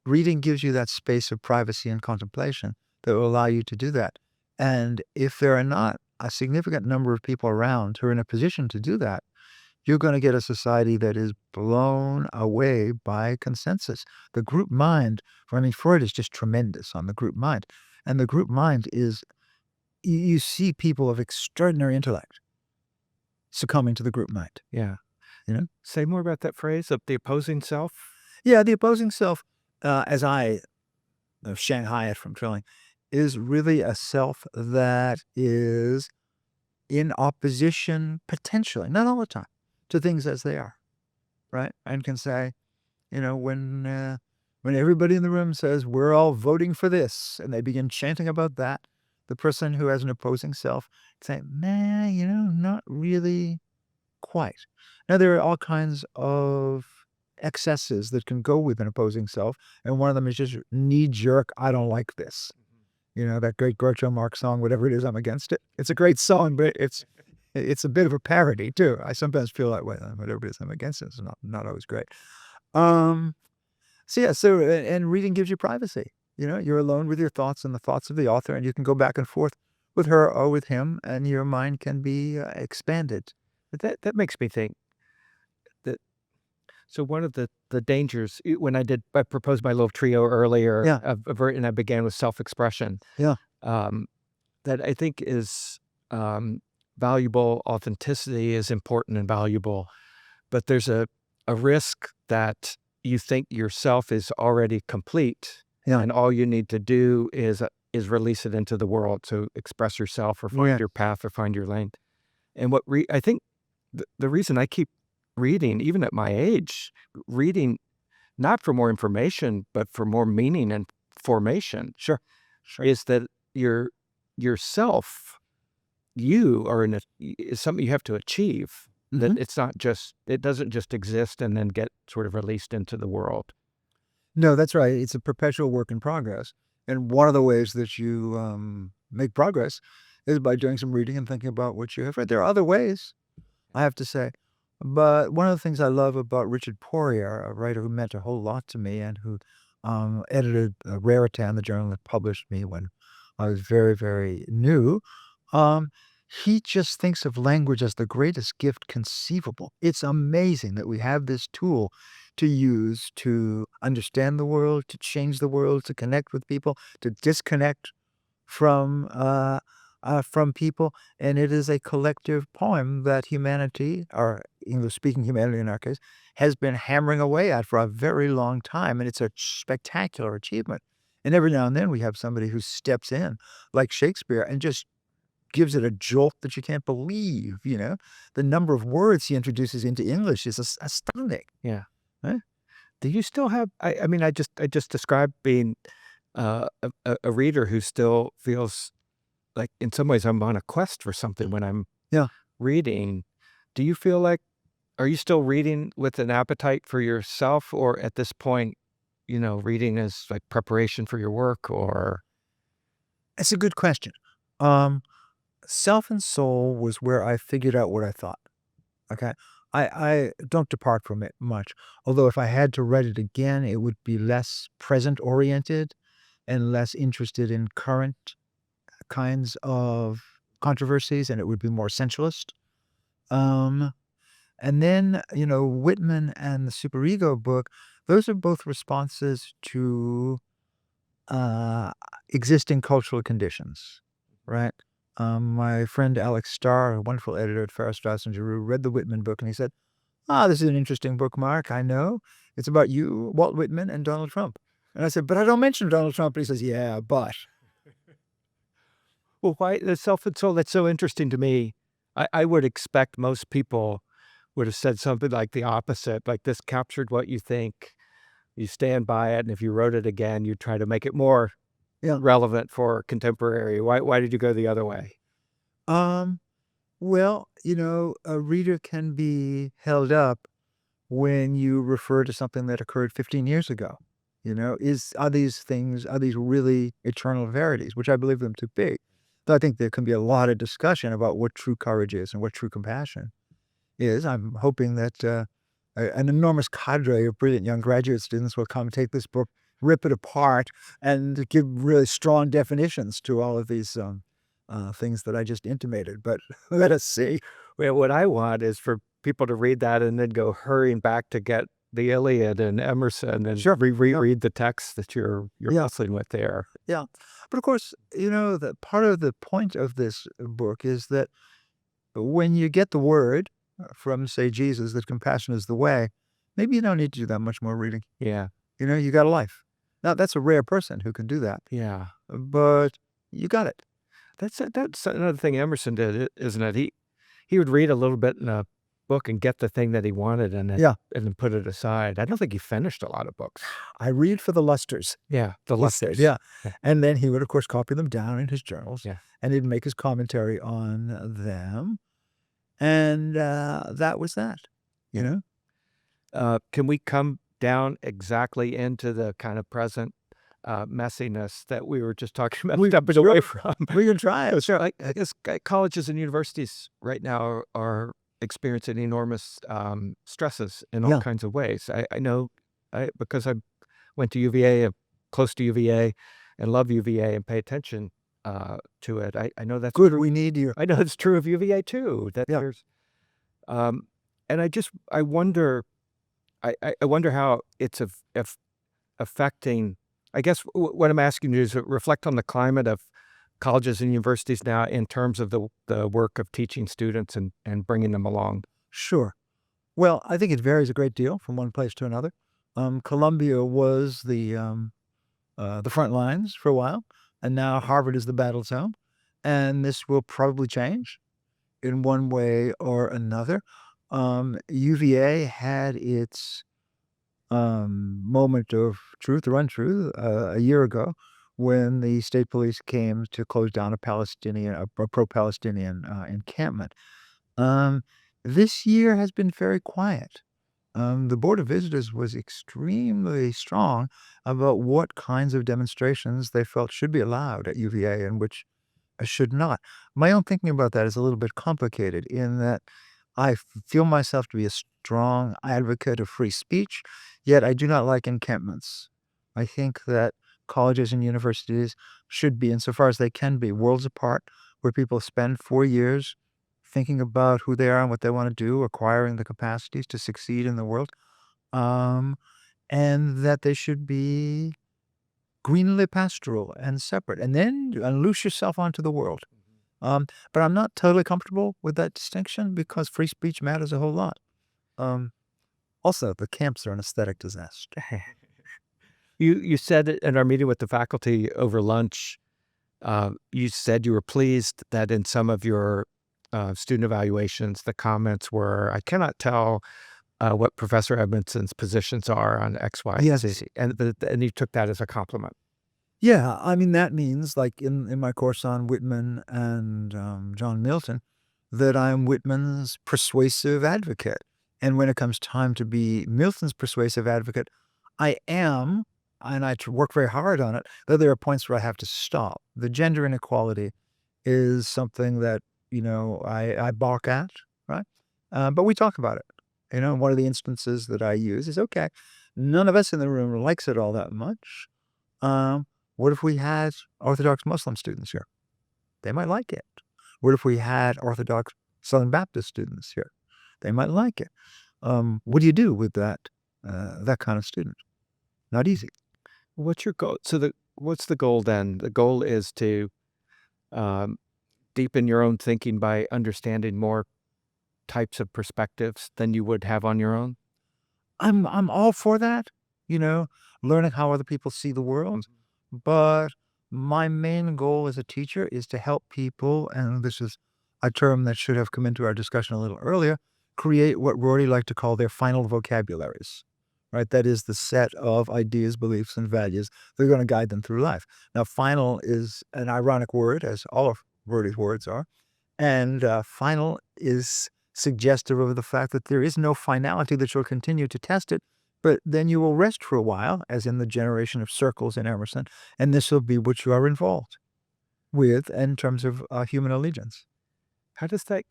Reading gives you that space of privacy and contemplation that will allow you to do that. And if there are not a significant number of people around who are in a position to do that, you're going to get a society that is blown away by consensus. The group mind, Freud is just tremendous on the group mind. And the group mind is, you see people of extraordinary intellect succumbing to the group mind, Yeah. you know? Say more about that phrase of the opposing self? Yeah, the opposing self, as I Shanghai it from Trilling, is really a self that is in opposition, potentially, not all the time, to things as they are, right? And can say, when everybody in the room says, "We're all voting for this," and they begin chanting about that, The person who has an opposing self saying, "Man, not really quite." Now, there are all kinds of excesses that can go with an opposing self, and one of them is just knee-jerk, "I don't like this." That great Groucho Marx song, "Whatever it is, I'm against it." It's a great song, but it's a bit of a parody too. I sometimes feel that way. Whatever it is, I'm against it. It's not always great. Um, so yeah, and reading gives you privacy. You're alone with your thoughts and the thoughts of the author, and you can go back and forth with her or with him, and your mind can be expanded. But that makes me think that so one of the dangers when I proposed my little trio earlier Yeah, and I began with self-expression, yeah, um, that I think is valuable. Authenticity is important and valuable, but there's a risk that you think yourself is already complete, yeah, and all you need to do is release it into the world. So express yourself or find yeah. your path or find your lane. And I think the reason I keep reading, even at my age, reading not for more information, but for more meaning and formation, Sure, sure. is that your yourself, you are is something you have to achieve. That Mhm. it doesn't just exist and then get sort of released into the world. No, that's right. It's a perpetual work in progress. And one of the ways that you make progress is by doing some reading and thinking about what you have read. There are other ways, I have to say. But one of the things I love about Richard Poirier, a writer who meant a whole lot to me and who edited Raritan, the journal that published me when I was very, very new, um, he just thinks of language as the greatest gift conceivable. It's amazing that we have this tool to use to understand the world, to change the world, to connect with people, to disconnect from people, and it is a collective poem that humanity, or English-speaking humanity in our case, has been hammering away at for a very long time, and it's a spectacular achievement. And every now and then we have somebody who steps in, like Shakespeare, and just gives it a jolt that you can't believe. The number of words he introduces into English is astounding. Yeah. Right? Do you still have? I mean, I just described being a reader who still feels like in some ways I'm on a quest for something when I'm Yeah. reading. Do you feel like are you still reading with an appetite for yourself, or at this point, reading is like preparation for your work, or That's a good question. Um, Self and Soul was where I figured out what I thought. Okay. I don't depart from it much. Although if I had to write it again, it would be less present oriented and less interested in current kinds of controversies, and it would be more sensualist. Um, and then, Whitman and the Superego book, those are both responses to uh, existing cultural conditions, right? My friend Alex Starr, a wonderful editor at Farrar, Straus and Giroux, read the Whitman book and he said, this is an interesting book, Mark. I know. It's about you, Walt Whitman, and Donald Trump. And I said, but I don't mention Donald Trump. And he says, yeah, but. well, why the self and soul? That's so interesting to me. I would expect most people would have said something like the opposite, like this captured what you think, you stand by it, and if you wrote it again, you try to make it more Yeah. relevant for contemporary. Why did you go the other way? Um, well, a reader can be held up when you refer to something that occurred 15 years ago. Are these really eternal verities, which I believe them to be? Though I think there can be a lot of discussion about what true courage is and what true compassion is. I'm hoping that an enormous cadre of brilliant young graduate students will come take this book, rip it apart, and give really strong definitions to all of these things that I just intimated. But let us see. Well, what I want is for people to read that and then go hurrying back to get the Iliad and Emerson and Sure. Yeah. reread the text that you're Yeah. wrestling with there. Yeah. But of course, the part of the point of this book is that when you get the word from, say, Jesus, that compassion is the way, maybe you don't need to do that much more reading. Yeah, You got a life. Now, that's a rare person who can do that, yeah. but you got it. That's another thing Emerson did, isn't it? He would read a little bit in a book and get the thing that he wanted and Yeah. then put it aside. I don't think he finished a lot of books. I read for the lusters, Yeah, the he said, lusters. yeah. Yeah. And then he would, of course, copy them down in his journals, Yeah. and he'd make his commentary on them, and that was that, you know? Can we come down exactly into the kind of present messiness that we were just talking about, stepping away from? We can try it. So I guess colleges and universities right now are experiencing enormous stresses in all Yeah. kinds of ways. I know because I went to UVA, close to UVA, and love UVA and pay attention to it. I know that's Good, true. we need you. I know it's true of UVA too. That Yeah. there's, and I wonder. I wonder how it's affecting. I guess what I'm asking you is to reflect on the climate of colleges and universities now in terms of the work of teaching students and bringing them along. Sure. Well, I think it varies a great deal from one place to another. Columbia was the front lines for a while, and now Harvard is the battle zone, and this will probably change in one way or another. UVA had its moment of truth or untruth a year ago when the state police came to close down a pro-Palestinian encampment. Um, this year has been very quiet. The Board of Visitors was extremely strong about what kinds of demonstrations they felt should be allowed at UVA and which should not. My own thinking about that is a little bit complicated in that I feel myself to be a strong advocate of free speech, yet I do not like encampments. I think that colleges and universities should be, insofar as they can be, worlds apart, where people spend 4 years thinking about who they are and what they want to do, acquiring the capacities to succeed in the world, um, and that they should be greenly pastoral and separate, and then unloose yourself onto the world. But I'm not totally comfortable with that distinction because free speech matters a whole lot. Also, the camps are an aesthetic disaster. You said in our meeting with the faculty over lunch, you said you were pleased that in some of your student evaluations, the comments were, "I cannot tell what Professor Edmundson's positions are on X, Y, Yes. Z," and you took that as a compliment. Yeah, I mean, that means, like in my course on Whitman and John Milton, that I'm Whitman's persuasive advocate. And when it comes time to be Milton's persuasive advocate, I am, and I work very hard on it, though there are points where I have to stop. The gender inequality is something that, I balk at, right? But we talk about it. One of the instances that I use is, okay, none of us in the room likes it all that much. What if we had Orthodox Muslim students here? They might like it. What if we had Orthodox Southern Baptist students here? They might like it. What do you do with that kind of student? Not easy. What's your goal? So what's the goal then? The goal is to deepen your own thinking by understanding more types of perspectives than you would have on your own. I'm all for that, learning how other people see the world. But my main goal as a teacher is to help people, and this is a term that should have come into our discussion a little earlier, create what Rorty liked to call their final vocabularies, right? That is the set of ideas, beliefs, and values that are going to guide them through life. Now, final is an ironic word, as all of Rorty's words are, and final is suggestive of the fact that there is no finality that you'll continue to test it, but then you will rest for a while, as in the generation of circles in Emerson, and this will be what you are involved with in terms of human allegiance. How does that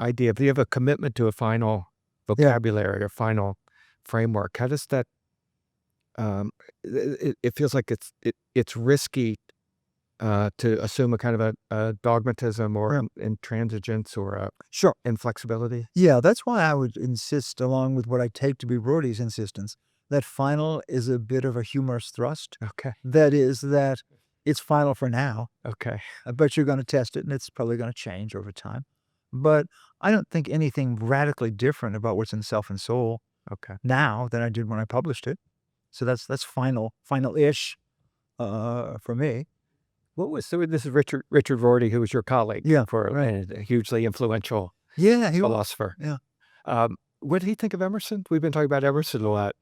idea, if you have a commitment to a final vocabulary or final framework, how does that, it feels like it's risky to assume a kind of a dogmatism or intransigence or a inflexibility? Yeah, that's why I would insist, along with what I take to be Rorty's insistence, that final is a bit of a humorous thrust. Okay. That is that it's final for now, Okay. but you're going to test it, and it's probably going to change over time. But I don't think anything radically different about what's in Self and Soul Okay. now than I did when I published it. So that's final-ish for me. So this is Richard Rorty, who was your colleague Yeah, for a hugely influential Yeah, he was. philosopher. Yeah. What did he think of Emerson? We've been talking about Emerson a lot.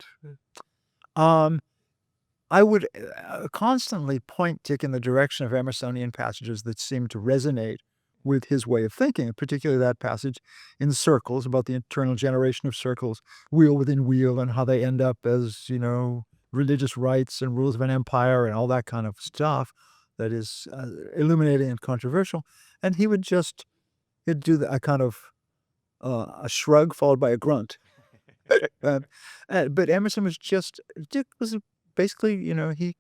Um, I would constantly point Dick in the direction of Emersonian passages that seem to resonate with his way of thinking, particularly that passage in Circles about the internal generation of circles, wheel within wheel, and how they end up as, religious rites and rules of an empire and all that kind of stuff that is illuminating and controversial. And he'd do a kind of a shrug followed by a grunt. But Emerson Dick was basically, he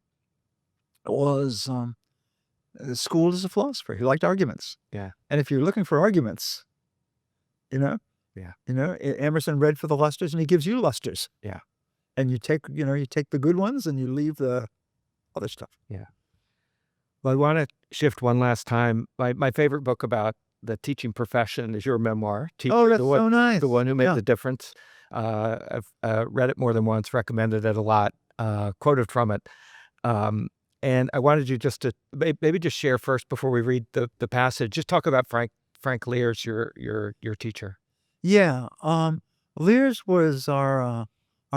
was schooled as a philosopher. He liked arguments. Yeah. And if you're looking for arguments, Yeah. Emerson read for the lusters and he gives you lusters. Yeah. And you take the good ones and you leave the other stuff. Yeah. Well, I want to shift one last time. My favorite book about the teaching profession is your memoir. Oh, that's so nice. The One Who Made Yeah. the Difference. I've read it more than once, recommended it a lot, quoted from it. And I wanted you just to maybe just share first before we read the passage. Just talk about Frank Lears, your teacher. Yeah. Lears was our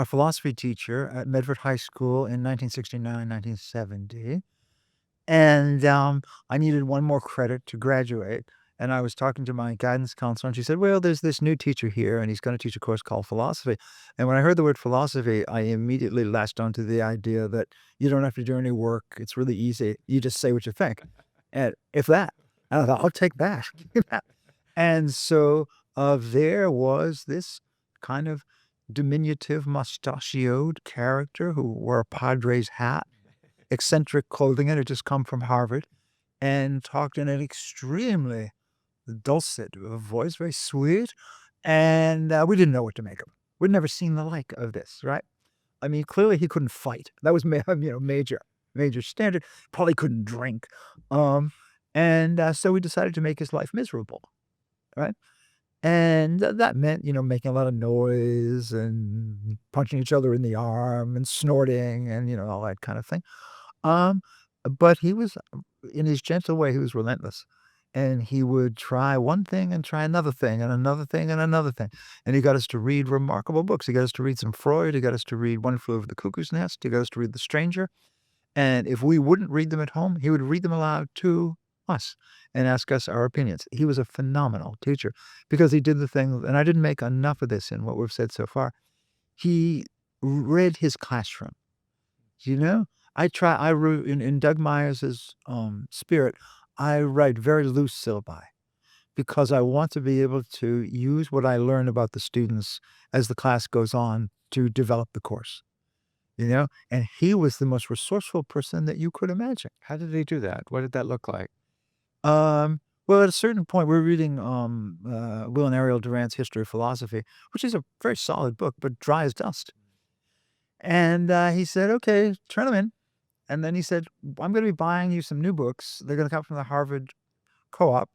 philosophy teacher at Medford High School in 1969, 1970. And I needed one more credit to graduate. And I was talking to my guidance counselor, and she said, well, there's this new teacher here, and he's going to teach a course called philosophy. And when I heard the word philosophy, I immediately latched onto the idea that you don't have to do any work. It's really easy. You just say what you think. And if that, and I thought, I'll take that. And so there was this kind of diminutive, mustachioed character who wore a Padres hat, eccentric clothing, and had just come from Harvard, and talked in an extremely dulcet voice, very sweet, and we didn't know what to make of him. We'd never seen the like of this, right? I mean, clearly he couldn't fight. That was major standard. Probably couldn't drink, and so we decided to make his life miserable, right? And that meant, making a lot of noise and punching each other in the arm and snorting and, all that kind of thing. But he was, in his gentle way, he was relentless. And he would try one thing and try another thing and another thing and another thing. And he got us to read remarkable books. He got us to read some Freud. He got us to read One Flew Over the Cuckoo's Nest. He got us to read The Stranger. And if we wouldn't read them at home, he would read them aloud to us and ask us our opinions. He was a phenomenal teacher because he did the thing, and I didn't make enough of this in what we've said so far. He read his classroom. I wrote in Doug Myers's spirit, I write very loose syllabi because I want to be able to use what I learn about the students as the class goes on to develop the course. And he was the most resourceful person that you could imagine. How did he do that? What did that look like? Well, at a certain point, we're reading Will and Ariel Durant's History of Philosophy, which is a very solid book, but dry as dust. And he said, okay, turn them in. And then he said, I'm going to be buying you some new books. They're going to come from the Harvard Co-op.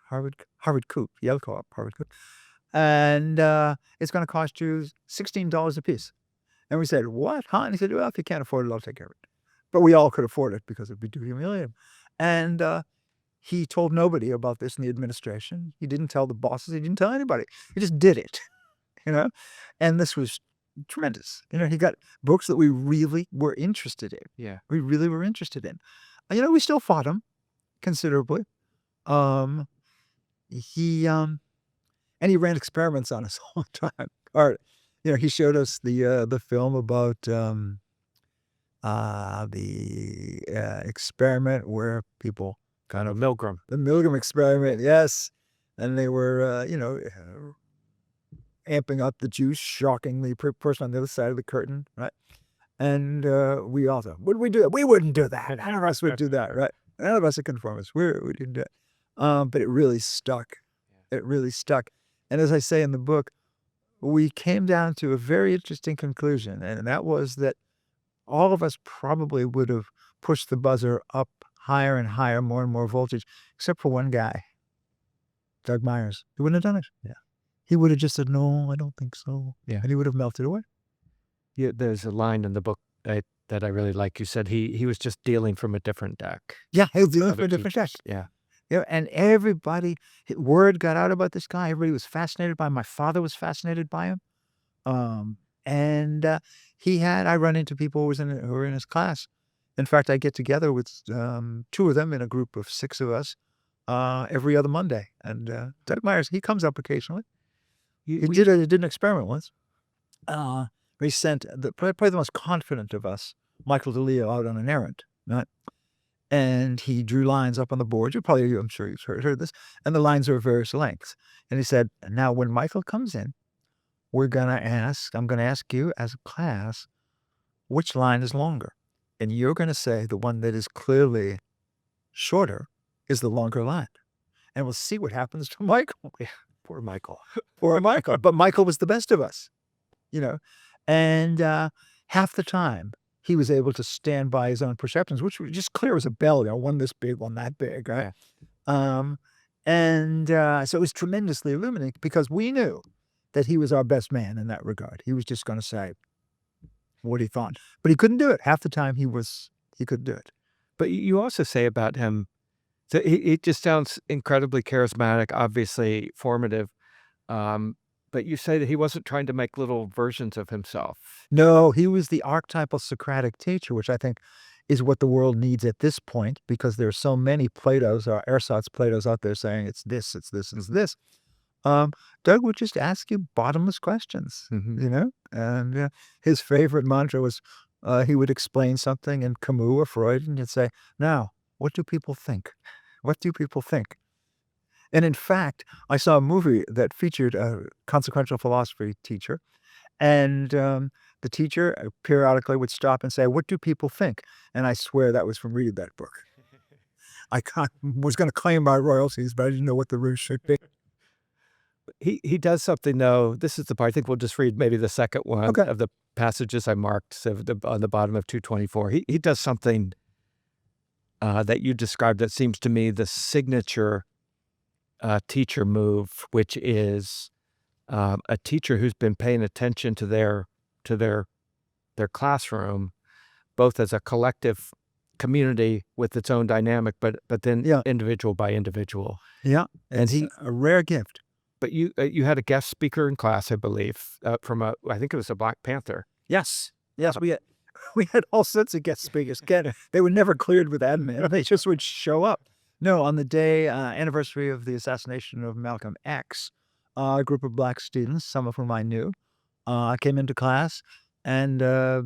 Harvard Coop, Yale Co-op, Harvard Coop. And it's going to cost you $16 a piece. And we said, what? Huh? And he said, well, if you can't afford it, I'll take care of it. But we all could afford it because it would be too humiliating. And he told nobody about this in the administration. He didn't tell the bosses. He didn't tell anybody. He just did it, And this was tremendous. He got books that we really were interested in. Yeah. We really were interested in. We still fought him considerably. He ran experiments on us all the time. Or, he showed us the film about the experiment where people kind of Milgram. The Milgram experiment, yes. And they were, amping up the juice, shocking the person on the other side of the curtain, right? And we also, would we do that? We wouldn't do that. None of us would do that, right? None of us are conformists. We didn't do it. But it really stuck. It really stuck. And as I say in the book, we came down to a very interesting conclusion, and that was that all of us probably would have pushed the buzzer up higher and higher, more and more voltage, except for one guy, Doug Myers. He wouldn't have done it. Yeah. He would have just said, no, I don't think so. Yeah. And he would have melted away. Yeah, there's a line in the book that I really like. You said he was just dealing from a different deck. Yeah, he was dealing from a different deck. Yeah. And everybody, word got out about this guy. Everybody was fascinated by him. My father was fascinated by him. And I run into people who were in his class. In fact, I get together with 2 of them in a group of 6 of us every other Monday. And Doug Myers, he comes up occasionally. He did an experiment once. Where he sent probably the most confident of us, Michael DeLeo, out on an errand, right? And he drew lines up on the board. I'm sure you've heard this. And the lines are of various lengths. And he said, now when Michael comes in, I'm going to ask you as a class, which line is longer? And you're going to say the one that is clearly shorter is the longer line. And we'll see what happens to Michael. Poor Michael. Poor Michael. But Michael was the best of us, and half the time he was able to stand by his own perceptions, which were just clear as a bell, one this big, one that big, right? So it was tremendously illuminating because we knew that he was our best man in that regard. He was just going to say what he thought, but he couldn't do it. Half the time he couldn't do it. But you also say about him, that he just sounds incredibly charismatic, obviously formative. But you say that he wasn't trying to make little versions of himself. No, he was the archetypal Socratic teacher, which I think is what the world needs at this point, because there are so many Platos or ersatz Platos out there saying it's this, it's this, it's this. Doug would just ask you bottomless questions, and his favorite mantra was he would explain something in Camus or Freud, and he'd say, now, what do people think? What do people think? And in fact, I saw a movie that featured a consequential philosophy teacher, and the teacher periodically would stop and say, what do people think? And I swear that was from reading that book. I was going to claim my royalties, but I didn't know what the rules should be. He does something, though. This is the part. I think we'll just read maybe the second one of the passages I marked on the bottom of 224. He does something that you described that seems to me the signature teacher move, which is a teacher who's been paying attention to their classroom, both as a collective community with its own dynamic, but then individual by individual. Yeah, and it's a rare gift. But you had a guest speaker in class, I believe, from I think it was a Black Panther. Yes, we had all sorts of guest speakers. They were never cleared with admin. They just would show up. No, on the day anniversary of the assassination of Malcolm X, a group of Black students, some of whom I knew, came into class and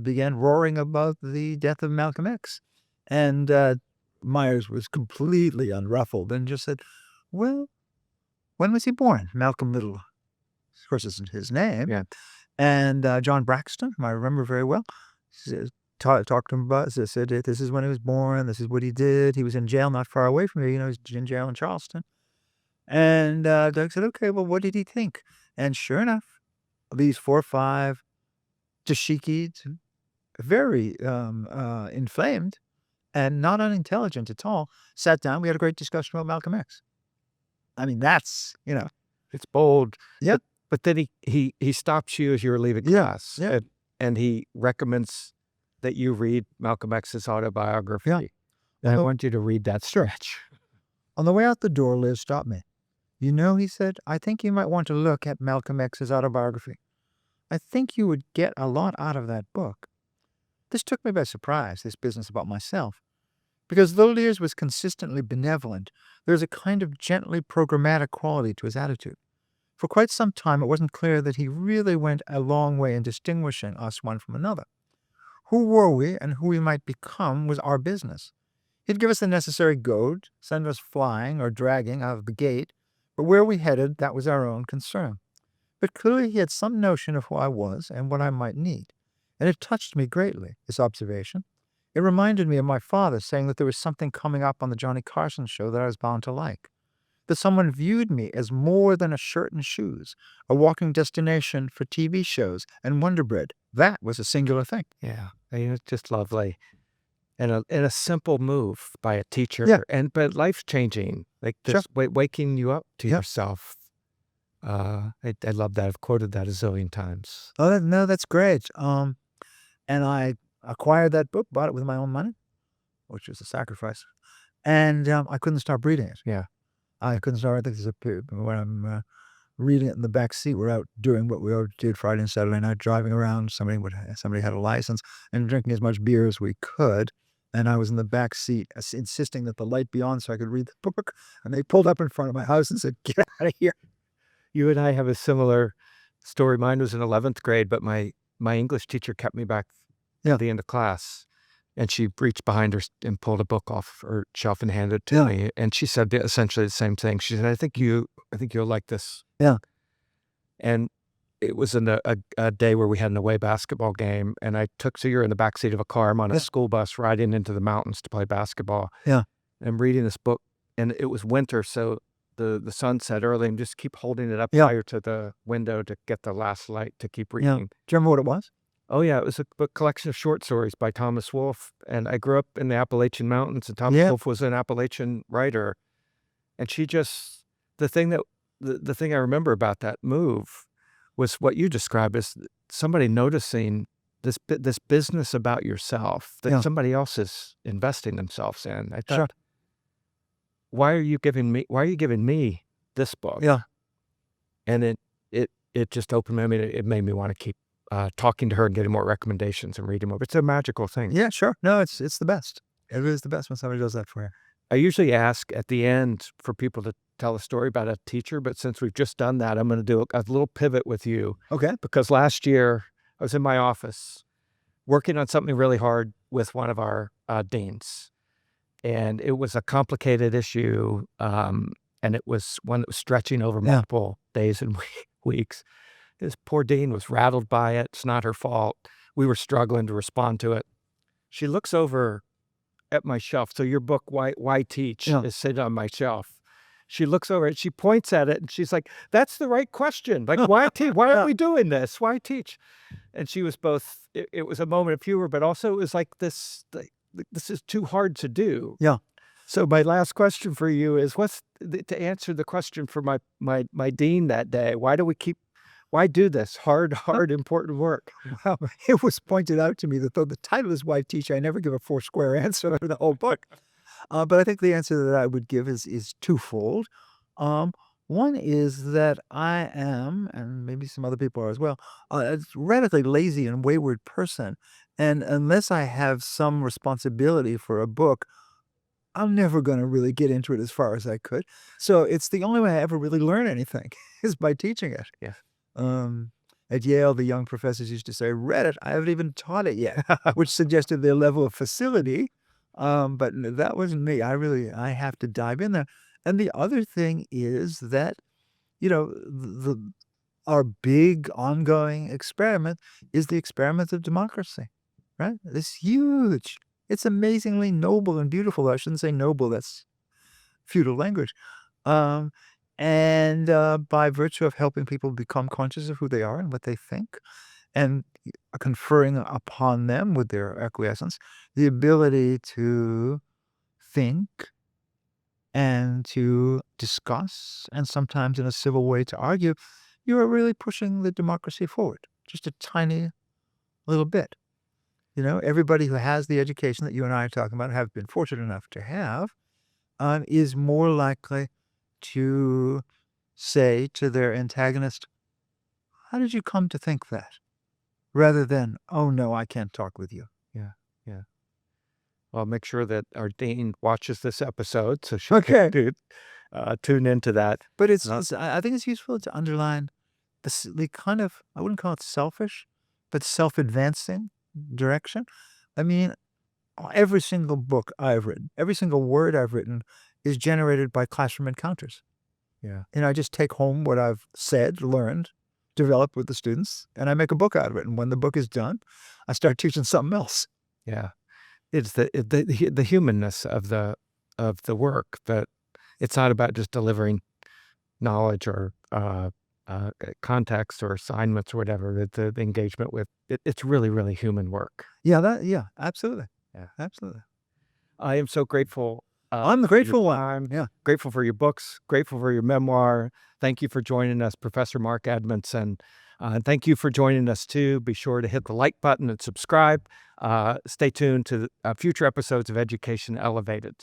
began roaring about the death of Malcolm X. And Myers was completely unruffled and just said, well, when was he born? Malcolm Little, of course, isn't his name. Yeah. And John Braxton, I remember very well, talked to him about it, said, this is when he was born, this is what he did. He was in jail not far away from here, he was in jail in Charleston. And Doug said, okay, well, what did he think? And sure enough, these 4 or 5 dashikis, very inflamed and not unintelligent at all, sat down. We had a great discussion about Malcolm X. I mean, that's, it's bold. Yeah. But then he stops you as you were leaving class. Yeah. And he recommends that you read Malcolm X's autobiography. Yeah. And I want you to read that stretch. On the way out the door, Liz stopped me. He said, I think you might want to look at Malcolm X's autobiography. I think you would get a lot out of that book. This took me by surprise, this business about myself. Because though Lears was consistently benevolent, there was a kind of gently programmatic quality to his attitude. For quite some time, it wasn't clear that he really went a long way in distinguishing us one from another. Who were we and who we might become was our business. He'd give us the necessary goad, send us flying or dragging out of the gate, but where we headed, that was our own concern. But clearly he had some notion of who I was and what I might need, and it touched me greatly, his observation. It reminded me of my father saying that there was something coming up on the Johnny Carson show that I was bound to like, that someone viewed me as more than a shirt and shoes, a walking destination for TV shows and Wonder Bread. That was a singular thing. Yeah, it's just lovely. And a simple move by a teacher, but life-changing, like just waking you up to yourself. I love that. I've quoted that a zillion times. Oh, no, that's great. And I acquired that book, bought it with my own money, which was a sacrifice, and I couldn't stop reading it. Yeah. I couldn't start. I think there's a period when I'm reading it in the back seat. We're out doing what we always did Friday and Saturday night, driving around. Somebody had a license and drinking as much beer as we could. And I was in the back seat, insisting that the light be on so I could read the book. And they pulled up in front of my house and said, "Get out of here." You and I have a similar story. Mine was in 11th grade, but my English teacher kept me back Yeah. at the end of class. And she reached behind her and pulled a book off her shelf and handed it to Yeah. me. And she said essentially the same thing. She said, I think you'll like this. Yeah. And it was in a day where we had an away basketball game. And I took, so you're in the backseat of a car. I'm on a school bus riding into the mountains to play basketball. Yeah. And reading this book. And it was winter, so the sun set early, and just keep holding it up Yeah. higher to the window to get the last light to keep Yeah. reading. Do you remember what it was? Oh, yeah, it was a book collection of short stories by Thomas Wolfe, and I grew up in the Appalachian Mountains, and Thomas Yeah. Wolfe was an Appalachian writer, and she just the thing I remember about that move was what you described as somebody noticing this business about yourself that Yeah. somebody else is investing themselves in. I Sure. thought, why are you giving me this book? Yeah. And it just opened me. I mean, it made me want to keep talking to her and getting more recommendations and reading more. It's a magical thing. Yeah, sure. No, it's the best. It is the best when somebody does that for you. I usually ask at the end for people to tell a story about a teacher, but since we've just done that, I'm going to do a little pivot with you. Okay. Because last year I was in my office working on something really hard with one of our deans. And it was a complicated issue, and it was one that was stretching over multiple days and weeks. This poor dean was rattled by it. It's not her fault. We were struggling to respond to it. She looks over at my shelf. So your book, Why Teach, is sitting on my shelf. She looks over it, she points at it, and she's like, that's the right question. Like, why teach? Why are we doing this? Why teach? And she was both, it was a moment of humor, but also it was like this is too hard to do. Yeah. So my last question for you is, to answer the question for my dean that day, why do this hard, important work? Well, it was pointed out to me that though the title is Why Teach, I never give a four-square answer to the whole book. But I think the answer that I would give is twofold. One is that I am, and maybe some other people are as well, a radically lazy and wayward person. And unless I have some responsibility for a book, I'm never going to really get into it as far as I could. So it's the only way I ever really learn anything is by teaching it. Yeah. At Yale, the young professors used to say, read it, I haven't even taught it yet, which suggested their level of facility. But that wasn't me. I have to dive in there. And the other thing is that, our big ongoing experiment is the experiment of democracy, right? It's huge. It's amazingly noble and beautiful. I shouldn't say noble. That's feudal language. And by virtue of helping people become conscious of who they are and what they think, and conferring upon them with their acquiescence, the ability to think and to discuss, and sometimes in a civil way to argue, you are really pushing the democracy forward, just a tiny little bit. Everybody who has the education that you and I are talking about, have been fortunate enough to have, is more likely to say to their antagonist, how did you come to think that? Rather than, oh no, I can't talk with you. Yeah. Well, make sure that our dean watches this episode so she Okay. can tune into that. But I think it's useful to underline the kind of, I wouldn't call it selfish, but self-advancing direction. I mean, every single book I've written, every single word I've written is generated by classroom encounters. Yeah. And I just take home what I've said, learned, developed with the students, and I make a book out of it. And when the book is done, I start teaching something else. Yeah. It's the humanness of the work, that it's not about just delivering knowledge or context or assignments or whatever. The engagement with it, it's really, really human work. Yeah, absolutely. Yeah. Absolutely. I am so grateful. I'm the grateful one. I'm Yeah. grateful for your books, grateful for your memoir. Thank you for joining us, Professor Mark Edmundson. And thank you for joining us too. Be sure to hit the like button and subscribe. Stay tuned to future episodes of Education Elevated.